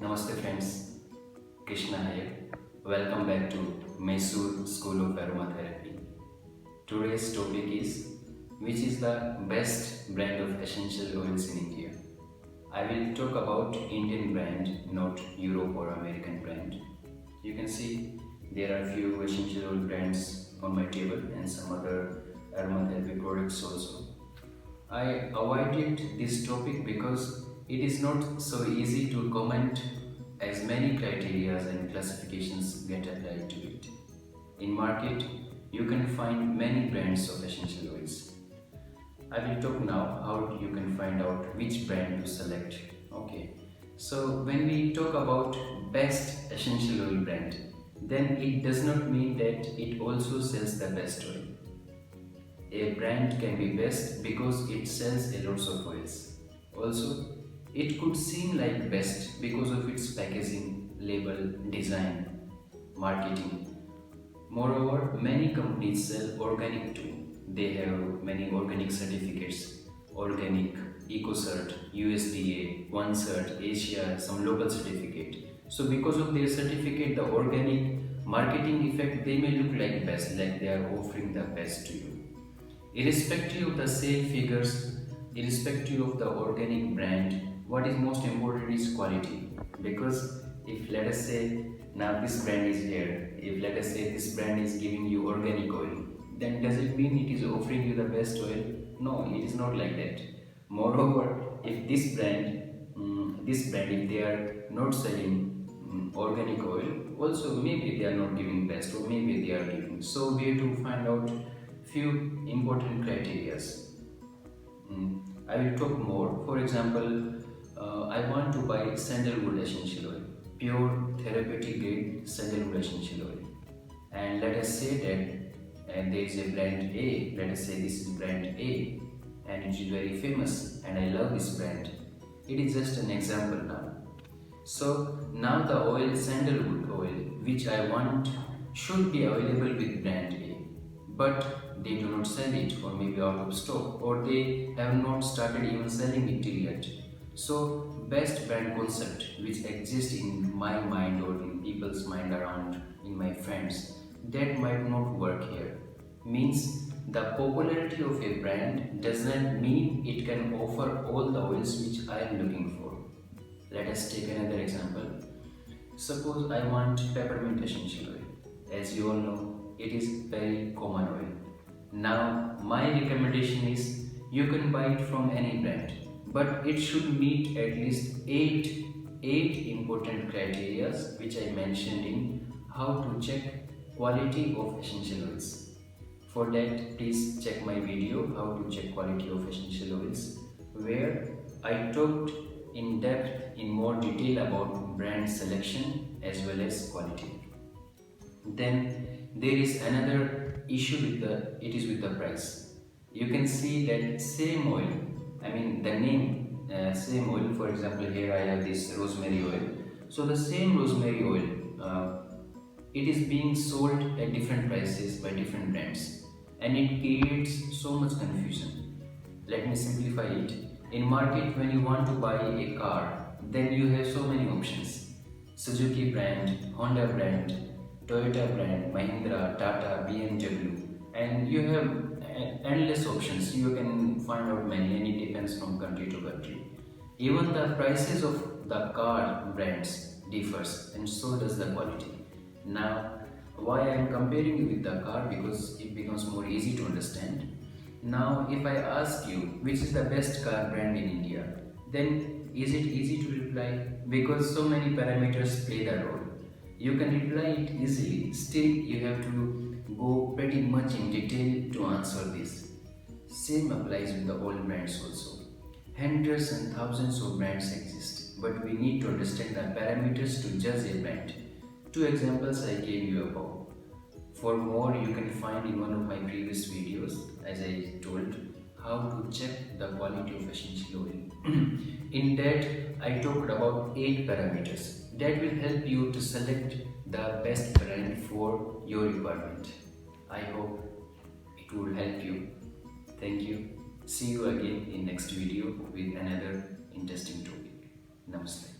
Namaste friends, Krishna here. Welcome back to Mysore School of Aromatherapy. Today's topic is which is the best brand of essential oils in India. I will talk about Indian brand, not Europe or American brand. You can see there are few essential oil brands on my table and some other aromatherapy products also. I avoided this topic because it is not so easy to comment as many criteria and classifications get applied to it. In market, you can find many brands of essential oils. I will talk now how you can find out which brand to select. Okay. So when we talk about best essential oil brand, then it does not mean that it also sells the best oil. A brand can be best because it sells a lots of oils. Also, it could seem like best because of its packaging, label, design, marketing. Moreover, many companies sell organic too. They have many organic certificates, organic, EcoCert, USDA, OneCert, Asia, some local certificate. So because of their certificate, the organic marketing effect, they may look like best, like they are offering the best to you. Irrespective of the sale figures, irrespective of the organic brand, what is most important is quality. Because if let us say now this brand is here, if let us say this brand is giving you organic oil, then does it mean it is offering you the best oil? No, it is not like that. Moreover, if this brand, if they are not selling organic oil, also maybe they are not giving best or maybe they are giving. So we have to find out few important criteria. I will talk more. For example, I want to buy sandalwood essential oil, pure therapeutic grade sandalwood essential oil. And let us say that there is a brand A, let us say this is brand A and it is very famous and I love this brand. It is just an example now. So now the oil, sandalwood oil, which I want should be available with brand A, but they do not sell it or maybe out of stock or they have not started even selling it till yet. So best brand concept which exists in my mind or in people's mind around in my friends, that might not work here. Means the popularity of a brand does not mean it can offer all the oils which I am looking for. Let us take another example. Suppose I want peppermint essential oil. As you all know, it is very common oil. Now, my recommendation is you can buy it from any brand, but it should meet at least eight important criteria which I mentioned in how to check quality of essential oils. For that, please check my video how to check quality of essential oils, where I talked in depth in more detail about brand selection as well as quality. Then there is another issue with the price. You can see that same oil, the name same oil. For example, here I have this rosemary oil. So the same rosemary oil, it is being sold at different prices by different brands, and it creates so much confusion. Let me simplify it. In market, when you want to buy a car, then you have so many options. Suzuki brand, Honda brand, Toyota brand, Mahindra, Tata, BMW, and you have endless options. You can find out many, and it depends from country to country. Even the prices of the car brands differs, and so does the quality. Now, why I am comparing it with the car, because it becomes more easy to understand. Now, if I ask you which is the best car brand in India, then is it easy to reply? Because so many parameters play the role. You can reply it easily, still you have to go pretty much in detail to answer this. Same applies with the all brands also. Hundreds and thousands of brands exist, but we need to understand the parameters to judge a brand. Two examples I gave you above. For more, you can find in one of my previous videos, as I told, how to check the quality of essential oil. In that, I talked about 8 parameters that will help you to select the best brand for your requirement. I hope it would help you. Thank you. See you again in next video with another interesting topic. Namaste.